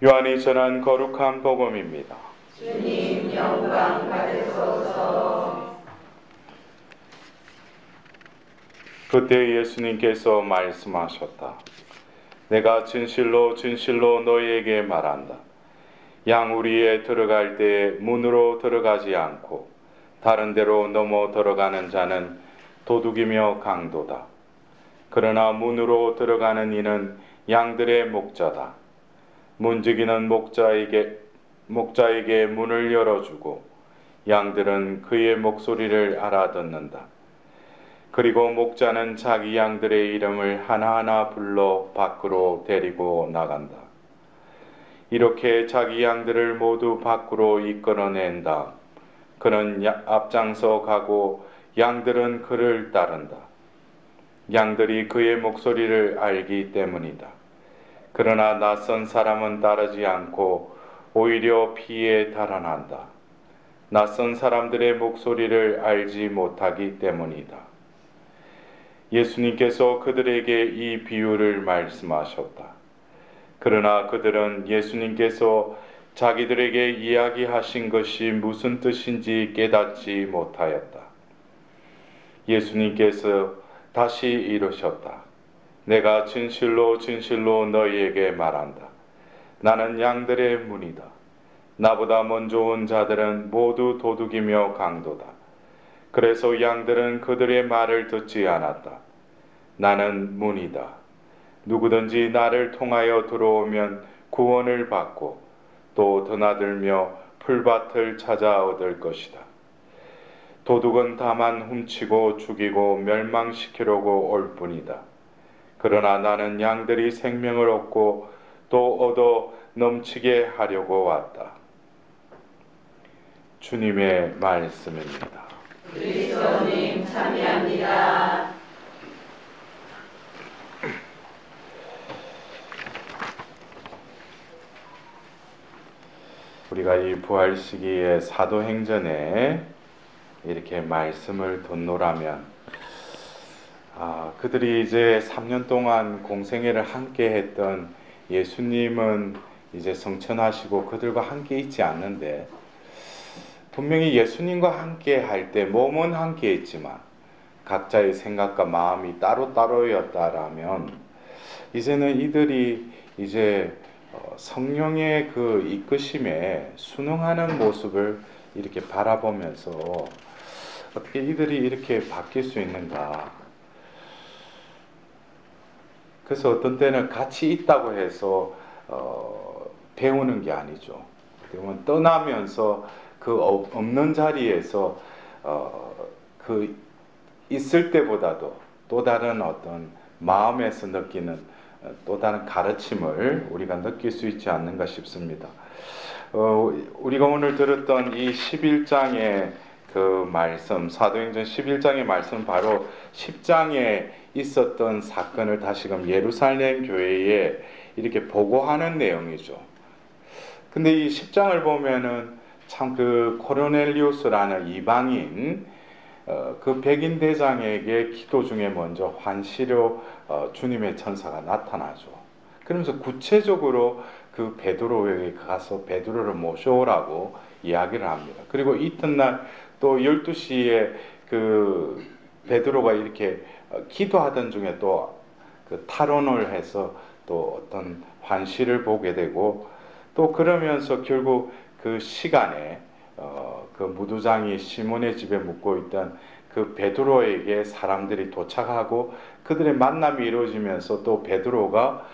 요한이 전한 거룩한 복음입니다. 주님 영광 받으소서. 그때 예수님께서 말씀하셨다. 내가 진실로 진실로 너희에게 말한다. 양우리에 들어갈 때 문으로 들어가지 않고 다른 데로 넘어 들어가는 자는 도둑이며 강도다. 그러나 문으로 들어가는 이는 양들의 목자다. 문지기는 목자에게 문을 열어주고 양들은 그의 목소리를 알아듣는다. 그리고 목자는 자기 양들의 이름을 하나하나 불러 밖으로 데리고 나간다. 이렇게 자기 양들을 모두 밖으로 이끌어낸 다음 그는 앞장서 가고 양들은 그를 따른다. 양들이 그의 목소리를 알기 때문이다. 그러나 낯선 사람은 따르지 않고 오히려 피해 달아난다. 낯선 사람들의 목소리를 알지 못하기 때문이다. 예수님께서 그들에게 이 비유를 말씀하셨다. 그러나 그들은 예수님께서 자기들에게 이야기하신 것이 무슨 뜻인지 깨닫지 못하였다. 예수님께서 다시 이르셨다. 내가 진실로 진실로 너희에게 말한다. 나는 양들의 문이다. 나보다 먼저 온 자들은 모두 도둑이며 강도다. 그래서 양들은 그들의 말을 듣지 않았다. 나는 문이다. 누구든지 나를 통하여 들어오면 구원을 받고 또 드나들며 풀밭을 찾아 얻을 것이다. 도둑은 다만 훔치고 죽이고 멸망시키려고 올 뿐이다. 그러나 나는 양들이 생명을 얻고 또 얻어 넘치게 하려고 왔다. 주님의 말씀입니다. 그리스도님 참여합니다. 우리가 이 부활 시기에 사도행전에 이렇게 말씀을 듣노라면 그들이 이제 3년 동안 공생애를 함께 했던 예수님은 이제 성천하시고 그들과 함께 있지 않는데 분명히 예수님과 함께 할 때 몸은 함께 있지만 각자의 생각과 마음이 따로따로였다라면 이제는 이들이 이제 성령의 그 이끄심에 순응하는 모습을 이렇게 바라보면서 어떻게 이들이 이렇게 바뀔 수 있는가. 그래서 어떤 때는 같이 있다고 해서 배우는 게 아니죠. 그러면 떠나면서 그 없는 자리에서 그 있을 때보다도 또 다른 어떤 마음에서 느끼는 또 다른 가르침을 우리가 느낄 수 있지 않는가 싶습니다. 우리가 오늘 들었던 이 11장의 그 말씀, 사도행전 11장의 말씀, 바로 10장에 있었던 사건을 다시금 예루살렘 교회에 이렇게 보고하는 내용이죠. 근데 이 10장을 보면은 참 그 코르넬리우스라는 이방인 그 백인 대장에게 기도 중에 먼저 환시로 주님의 천사가 나타나죠. 그러면서 구체적으로 그 베드로에게 가서 베드로를 모셔오라고 이야기를 합니다. 그리고 이튿날 또 12시에 그 베드로가 이렇게 기도하던 중에 또 그 탈원을 해서 또 어떤 환시를 보게 되고 또 그러면서 결국 그 시간에 그 무두장이 시몬의 집에 묵고 있던 그 베드로에게 사람들이 도착하고 그들의 만남이 이루어지면서 또 베드로가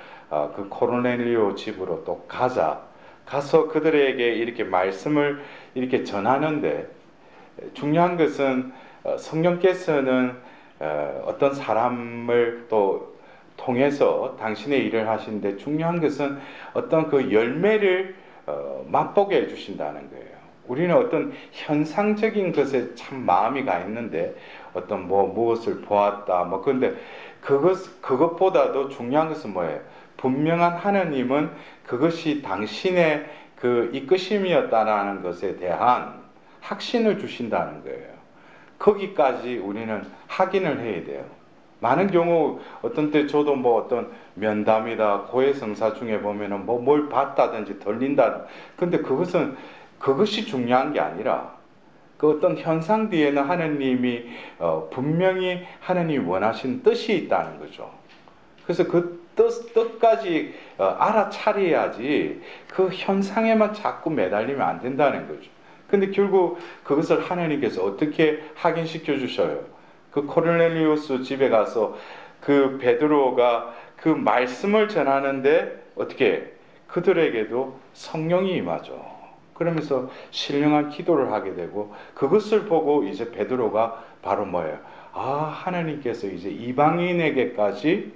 그 코르넬리오 집으로 또 가서 그들에게 이렇게 말씀을 이렇게 전하는데 중요한 것은 성령께서는 어떤 사람을 또 통해서 당신의 일을 하시는데 중요한 것은 어떤 그 열매를 맛보게 해주신다는 거예요. 우리는 어떤 현상적인 것에 참 마음이 가 있는데 어떤 무엇을 보았다 그런데 그것보다도 중요한 것은 뭐예요? 분명한 하나님은 그것이 당신의 그 이끄심이었다라는 것에 대한 확신을 주신다는 거예요. 거기까지 우리는 확인을 해야 돼요. 많은 경우 어떤 때 저도 뭐 어떤 면담이다 고해성사 중에 보면은 뭐 뭘 봤다든지 들린다. 근데 그것이 중요한 게 아니라 그 어떤 현상 뒤에는 하나님이 분명히 하나님이 원하신 뜻이 있다는 거죠. 그래서 그 뜻까지 알아차려야지 그 현상에만 자꾸 매달리면 안 된다는 거죠. 근데 결국 그것을 하나님께서 어떻게 확인시켜 주셔요? 그 코르넬리우스 집에 가서 그 베드로가 그 말씀을 전하는데 어떻게 그들에게도 성령이 임하죠. 그러면서 신령한 기도를 하게 되고 그것을 보고 이제 베드로가 바로 뭐예요? 아, 하나님께서 이제 이방인에게까지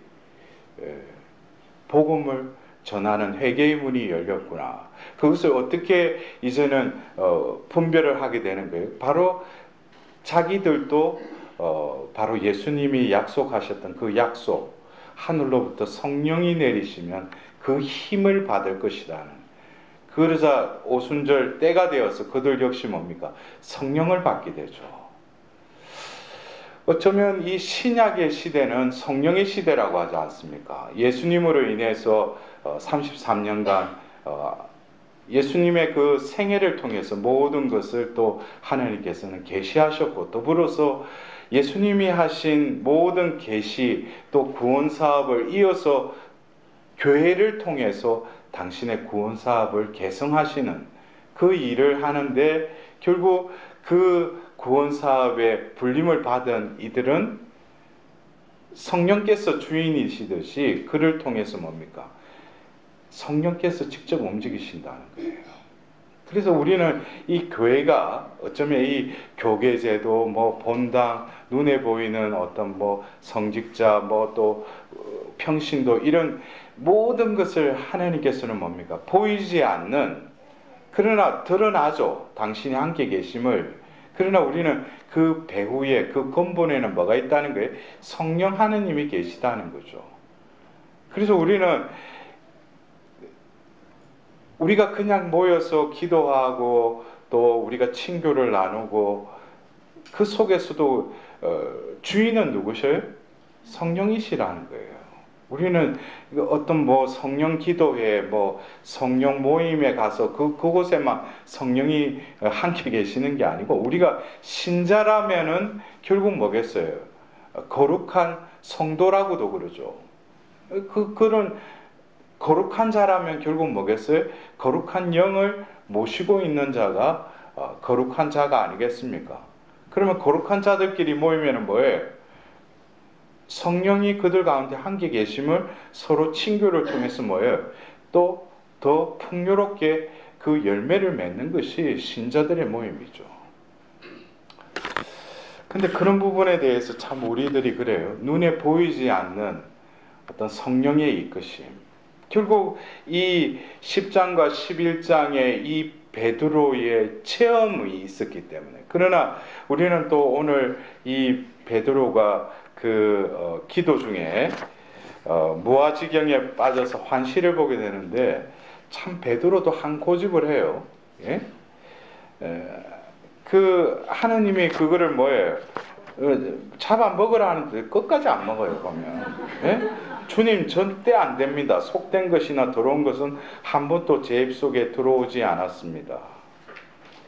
복음을 전하는 회개의 문이 열렸구나. 그것을 어떻게 이제는 분별을 하게 되는 거예요. 바로 자기들도 바로 예수님이 약속하셨던 그 약속, 하늘로부터 성령이 내리시면 그 힘을 받을 것이라는. 그러자 오순절 때가 되어서 그들 역시 뭡니까? 성령을 받게 되죠. 어쩌면 이 신약의 시대는 성령의 시대라고 하지 않습니까? 예수님으로 인해서 33년간 예수님의 그 생애를 통해서 모든 것을 또 하나님께서는 계시하셨고 더불어서 예수님이 하신 모든 계시 또 구원 사업을 이어서 교회를 통해서 당신의 구원 사업을 개성하시는 그 일을 하는데 결국 그 구원 사업에 불림을 받은 이들은 성령께서 주인이시듯이 그를 통해서 뭡니까? 성령께서 직접 움직이신다는 거예요. 그래서 우리는 이 교회가 어쩌면 이 교계제도, 뭐 본당, 눈에 보이는 어떤 뭐 성직자, 뭐 또 평신도 이런 모든 것을 하나님께서는 뭡니까? 보이지 않는 그러나 드러나죠. 당신이 함께 계심을. 그러나 우리는 그 배후에 그 근본에는 뭐가 있다는 거예요? 성령 하나님이 계시다는 거죠. 그래서 우리가 그냥 모여서 기도하고 또 우리가 친교를 나누고 그 속에서도 주인은 누구셔요? 성령이시라는 거예요. 우리는 어떤 뭐 성령 기도회, 뭐 성령 모임에 가서 그곳에만 성령이 함께 계시는 게 아니고 우리가 신자라면은 결국 뭐겠어요? 거룩한 성도라고도 그러죠. 그런 거룩한 자라면 결국 뭐겠어요? 거룩한 영을 모시고 있는 자가 거룩한 자가 아니겠습니까? 그러면 거룩한 자들끼리 모이면 뭐예요? 성령이 그들 가운데 함께 계심을 서로 친교를 통해서 뭐예요? 또 더 풍요롭게 그 열매를 맺는 것이 신자들의 모임이죠. 근데 그런 부분에 대해서 참 우리들이 그래요. 눈에 보이지 않는 어떤 성령의 이끄심. 결국 이 10장과 11장의 이 베드로의 체험이 있었기 때문에. 그러나 우리는 또 오늘 이 베드로가 기도 중에 무아지경에 빠져서 환시를 보게 되는데 참 베드로도 한 고집을 해요. 예? 하나님이 그거를 뭐예요? 잡아 먹으라 하는데 끝까지 안 먹어요, 보면. 예? 주님 절대 안 됩니다. 속된 것이나 더러운 것은 한 번도 제 입속에 들어오지 않았습니다.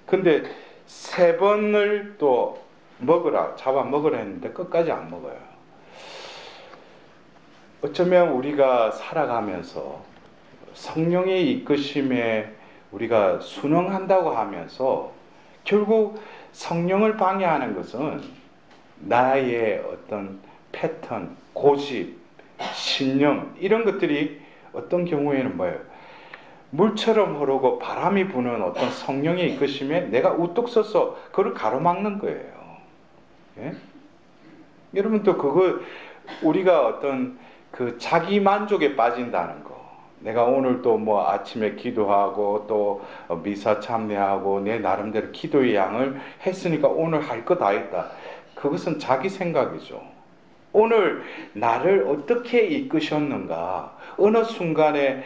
근데 3번을 또 잡아 먹으라 했는데 끝까지 안 먹어요. 어쩌면 우리가 살아가면서 성령의 이끄심에 우리가 순응한다고 하면서 결국 성령을 방해하는 것은 나의 어떤 패턴, 고집, 신념 이런 것들이 어떤 경우에는 뭐예요? 물처럼 흐르고 바람이 부는 어떤 성령의 이끄심에 내가 우뚝 서서 그걸 가로막는 거예요. 예? 여러분도 우리가 어떤 자기 만족에 빠진다는 거. 내가 오늘 또 뭐 아침에 기도하고 또 미사 참여하고 내 나름대로 기도의 양을 했으니까 오늘 할 거 다 했다. 그것은 자기 생각이죠. 오늘 나를 어떻게 이끄셨는가? 어느 순간에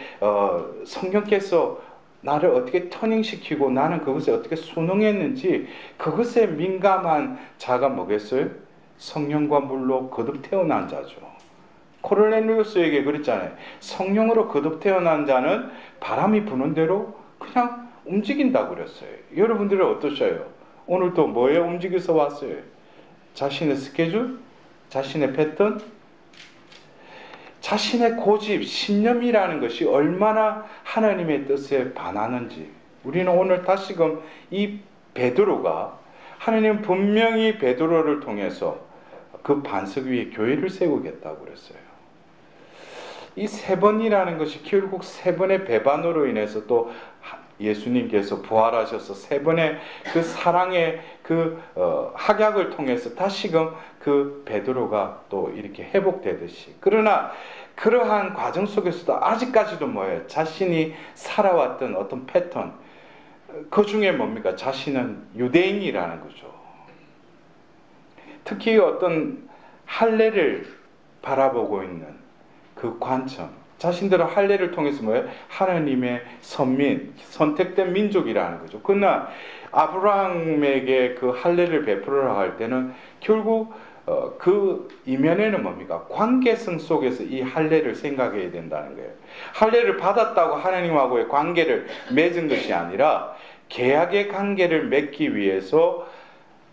성령께서 나를 어떻게 터닝시키고 나는 그것에 어떻게 순응했는지 그것에 민감한 자가 뭐겠어요? 성령과 물로 거듭 태어난 자죠. 코르넬리우스에게 그랬잖아요. 성령으로 거듭 태어난 자는 바람이 부는 대로 그냥 움직인다고 그랬어요. 여러분들은 어떠셔요? 오늘 또 뭐에 움직여서 왔어요? 자신의 스케줄? 자신의 패턴? 자신의 고집, 신념이라는 것이 얼마나 하나님의 뜻에 반하는지 우리는 오늘 다시금 이 베드로가 하나님 분명히 베드로를 통해서 그 반석 위에 교회를 세우겠다고 그랬어요. 이 세 번이라는 것이 결국 세 번의 배반으로 인해서 또 예수님께서 부활하셔서 세 번의 그 사랑의 그 학약을 통해서 다시금 그 베드로가 또 이렇게 회복되듯이, 그러나 그러한 과정 속에서도 아직까지도 뭐예요? 자신이 살아왔던 어떤 패턴, 그 중에 뭡니까? 자신은 유대인이라는 거죠. 특히 어떤 할례를 바라보고 있는 그 관점, 자신들은 할례를 통해서 뭐예요? 하나님의 선민, 선택된 민족이라는 거죠. 그러나 아브라함에게 그 할례를 베풀으라고 할 때는 결국 그 이면에는 뭡니까? 관계성 속에서 이 할례를 생각해야 된다는 거예요. 할례를 받았다고 하나님하고의 관계를 맺은 것이 아니라 계약의 관계를 맺기 위해서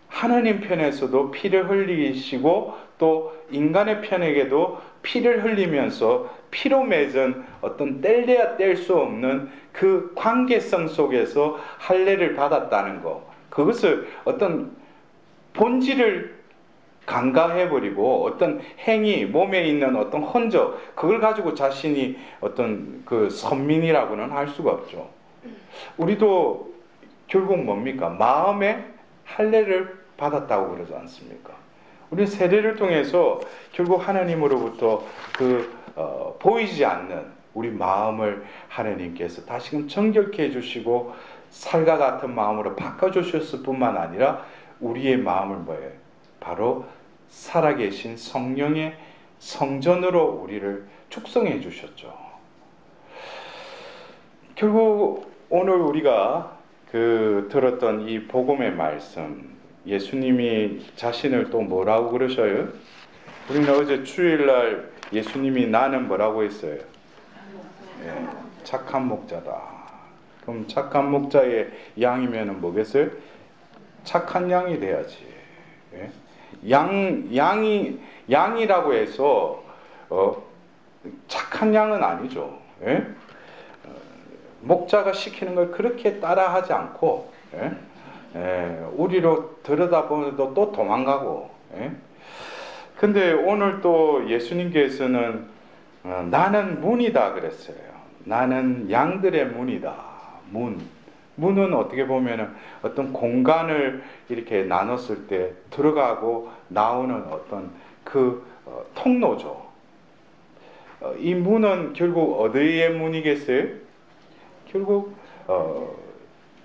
하나님 편에서도 피를 흘리시고 또 인간의 편에게도 피를 흘리면서 피로 맺은 어떤 뗄래야 뗄 수 없는 그 관계성 속에서 할례를 받았다는 것, 그것을 어떤 본질을 간과해버리고 어떤 행위, 몸에 있는 어떤 흔적, 그걸 가지고 자신이 어떤 그 선민이라고는 할 수가 없죠. 우리도 결국 뭡니까? 마음에 할례를 받았다고 그러지 않습니까? 우리 세례를 통해서 결국 하나님으로부터 보이지 않는 우리 마음을 하나님께서 다시금 정결케 해주시고 살과 같은 마음으로 바꿔주셨을 뿐만 아니라 우리의 마음을 뭐예요? 바로 살아계신 성령의 성전으로 우리를 축성해 주셨죠. 결국 오늘 우리가 들었던 이 복음의 말씀, 예수님이 자신을 또 뭐라고 그러셔요? 우리는 어제 주일날 예수님이 나는 뭐라고 했어요? 예, 착한 목자다. 그럼 착한 목자의 양이면은 뭐겠어요? 착한 양이 돼야지. 예? 양이라고 해서 착한 양은 아니죠. 예? 목자가 시키는 걸 그렇게 따라하지 않고, 예? 우리로 들여다보면도 또 도망가고. 예? 근데 오늘 또 예수님께서는 나는 문이다 그랬어요. 나는 양들의 문이다. 문은 어떻게 보면 어떤 공간을 이렇게 나눴을 때 들어가고 나오는 어떤 통로죠. 이 문은 결국 어디의 문이겠어요? 결국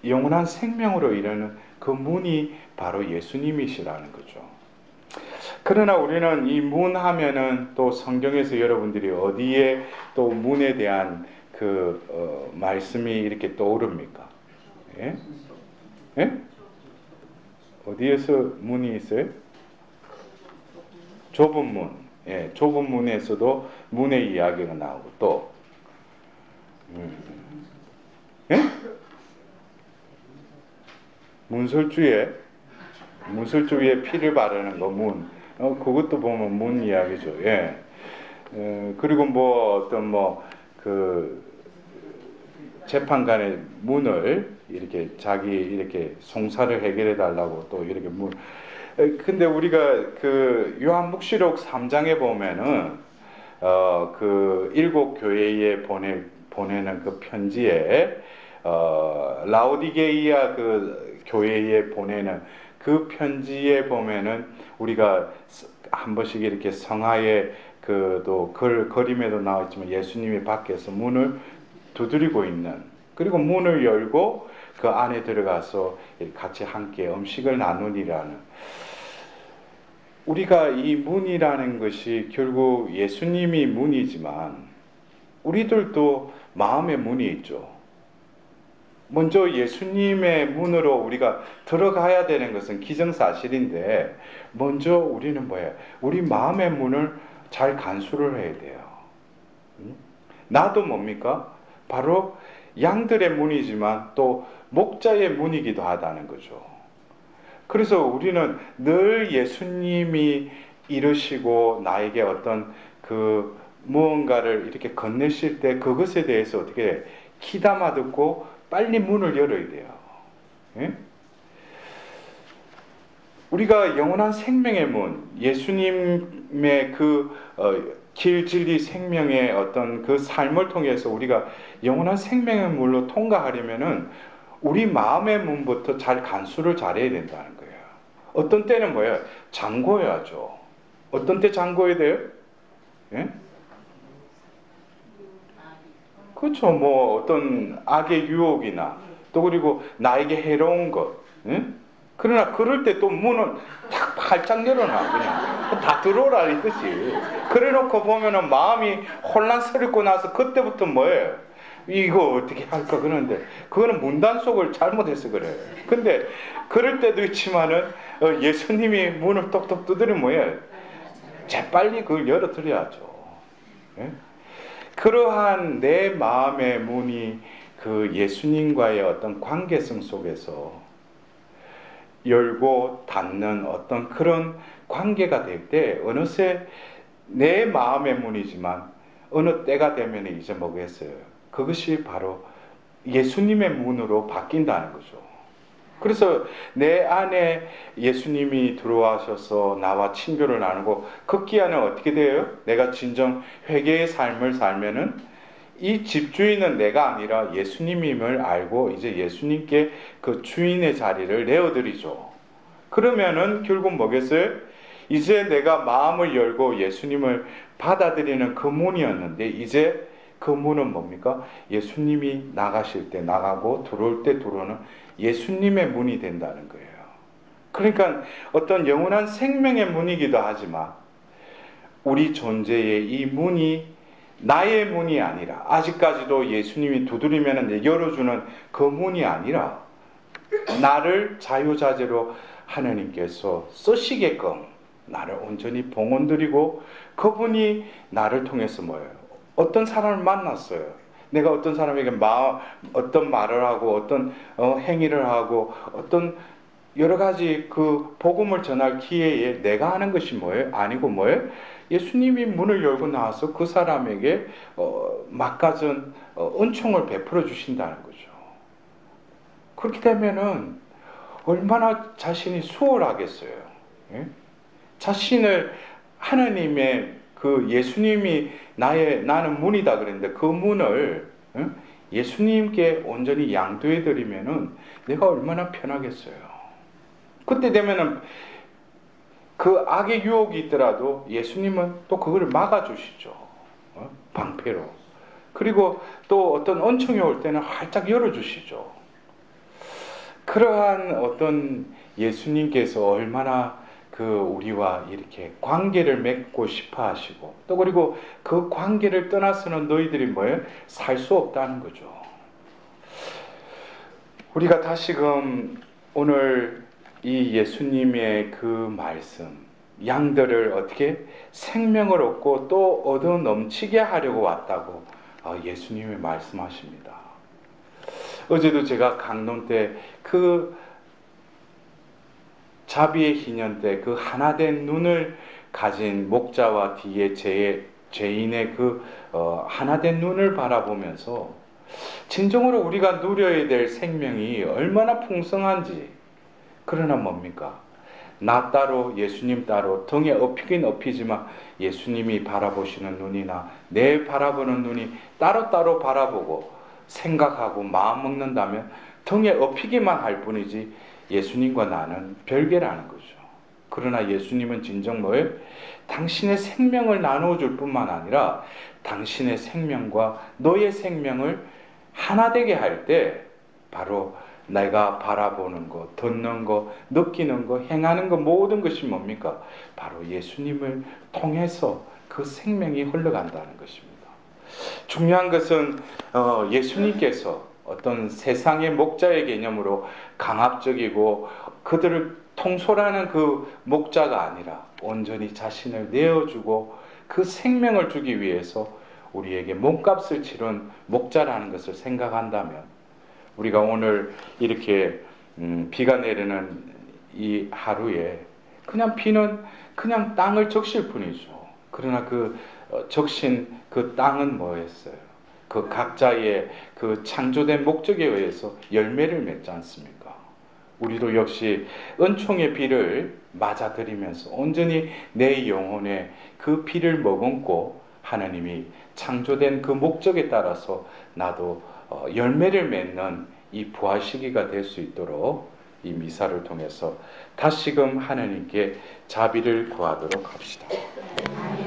영원한 생명으로 이르는 그 문이 바로 예수님이시라는 거죠. 그러나 우리는 이 문 하면은 또 성경에서 여러분들이 어디에 또 문에 대한 말씀이 이렇게 떠오릅니까? 예? 예? 어디에서 문이 있어요? 좁은 문. 예, 좁은 문에서도 문의 이야기가 나오고 또 예? 문설주 위에 피를 바르는 거 문. 그것도 보면 문 이야기죠. 예. 그리고 재판관의 문을 이렇게 자기 이렇게 송사를 해결해 달라고 또 이렇게 문. 근데 우리가 요한묵시록 3장에 보면은 일곱 교회에 보내는 그 편지에 라오디게이아 교회에 보내는 그 편지에 보면은 우리가 한 번씩 이렇게 성하의 그림에도 나왔지만 예수님이 밖에서 문을 두드리고 있는, 그리고 문을 열고 그 안에 들어가서 같이 함께 음식을 나누니라는, 우리가 이 문이라는 것이 결국 예수님이 문이지만 우리들도 마음의 문이 있죠. 먼저 예수님의 문으로 우리가 들어가야 되는 것은 기정사실인데, 먼저 우리는 뭐예요? 우리 마음의 문을 잘 간수를 해야 돼요. 나도 뭡니까? 바로 양들의 문이지만 또 목자의 문이기도 하다는 거죠. 그래서 우리는 늘 예수님이 이르시고 나에게 어떤 그 무언가를 이렇게 건네실 때 그것에 대해서 어떻게 귀담아 듣고 빨리 문을 열어야 돼요. 예? 우리가 영원한 생명의 문, 예수님의 그 길, 진리, 생명의 어떤 그 삶을 통해서 우리가 영원한 생명의 문으로 통과하려면은 우리 마음의 문부터 잘 간수를 잘해야 된다는 거예요. 어떤 때는 뭐예요? 잠궈야죠. 어떤 때 잠궈야 돼요? 예? 그렇죠. 뭐 어떤 악의 유혹이나 또 그리고 나에게 해로운 것. 예? 그러나 그럴 때 또 문을 탁 활짝 열어놔. 그냥 다 들어오라 이것이. 그래놓고 보면은 마음이 혼란스럽고 나서 그때부터 뭐예요? 이거 어떻게 할까 그러는데 그거는 문단 속을 잘못해서 그래요. 근데 그럴 때도 있지만은 예수님이 문을 똑똑 두드리면 뭐예요? 재빨리 그걸 열어드려야죠. 예? 그러한 내 마음의 문이 그 예수님과의 어떤 관계성 속에서 열고 닫는 어떤 그런 관계가 될 때 어느새 내 마음의 문이지만 어느 때가 되면 이제 뭐겠어요? 그것이 바로 예수님의 문으로 바뀐다는 거죠. 그래서 내 안에 예수님이 들어와셔서 나와 친교를 나누고 극기야는 어떻게 돼요? 내가 진정 회개의 삶을 살면은 이 집주인은 내가 아니라 예수님임을 알고 이제 예수님께 그 주인의 자리를 내어드리죠. 그러면은 결국 뭐겠어요? 이제 내가 마음을 열고 예수님을 받아들이는 그 문이었는데 이제 그 문은 뭡니까? 예수님이 나가실 때 나가고 들어올 때 들어오는 예수님의 문이 된다는 거예요. 그러니까 어떤 영원한 생명의 문이기도 하지만 우리 존재의 이 문이 나의 문이 아니라 아직까지도 예수님이 두드리면 열어주는 그 문이 아니라 나를 자유자재로 하나님께서 쓰시게끔 나를 온전히 봉헌드리고 그분이 나를 통해서 뭐예요? 어떤 사람을 만났어요. 내가 어떤 사람에게 어떤 말을 하고 어떤 행위를 하고 어떤 여러 가지 그 복음을 전할 기회에 내가 하는 것이 뭐예요? 아니고 뭐예요? 예수님이 문을 열고 나와서 그 사람에게 막가전 은총을 베풀어 주신다는 거죠. 그렇게 되면은 얼마나 자신이 수월하겠어요. 예? 자신을 하나님의 그 예수님이 나는 문이다 그랬는데 그 문을 예수님께 온전히 양도해 드리면은 내가 얼마나 편하겠어요. 그때 되면은 그 악의 유혹이 있더라도 예수님은 또 그걸 막아주시죠. 방패로. 그리고 또 어떤 은총이 올 때는 활짝 열어주시죠. 그러한 어떤 예수님께서 얼마나 그 우리와 이렇게 관계를 맺고 싶어 하시고 또 그리고 그 관계를 떠나서는 너희들이 뭐예요? 살 수 없다는 거죠. 우리가 다시금 오늘 이 예수님의 그 말씀 양들을 어떻게 생명을 얻고 또 얻어 넘치게 하려고 왔다고 예수님이 말씀하십니다. 어제도 제가 강론 때 그 자비의 희년 때 그 하나된 눈을 가진 목자와 뒤에 죄인의 그 하나된 눈을 바라보면서 진정으로 우리가 누려야 될 생명이 얼마나 풍성한지. 그러나 뭡니까? 나 따로 예수님 따로 등에 업히긴 업히지만 예수님이 바라보시는 눈이나 내 바라보는 눈이 따로따로 바라보고 생각하고 마음 먹는다면 등에 업히기만 할 뿐이지 예수님과 나는 별개라는 거죠. 그러나 예수님은 진정 뭐예요? 당신의 생명을 나누어줄 뿐만 아니라 당신의 생명과 너의 생명을 하나 되게 할 때 바로 내가 바라보는 것, 듣는 것, 느끼는 것, 행하는 것 모든 것이 뭡니까? 바로 예수님을 통해서 그 생명이 흘러간다는 것입니다. 중요한 것은 예수님께서 어떤 세상의 목자의 개념으로 강압적이고 그들을 통솔하는 그 목자가 아니라 온전히 자신을 내어주고 그 생명을 주기 위해서 우리에게 몸값을 치른 목자라는 것을 생각한다면 우리가 오늘 이렇게 비가 내리는 이 하루에 그냥 비는 그냥 땅을 적실 뿐이죠. 그러나 그 적신 그 땅은 뭐였어요? 그 각자의 그 창조된 목적에 의해서 열매를 맺지 않습니까? 우리도 역시 은총의 비를 맞아들이면서 온전히 내 영혼에 그 비를 머금고 하나님이 창조된 그 목적에 따라서 나도 열매를 맺는 이 부활 시기가 될 수 있도록 이 미사를 통해서 다시금 하나님께 자비를 구하도록 합시다.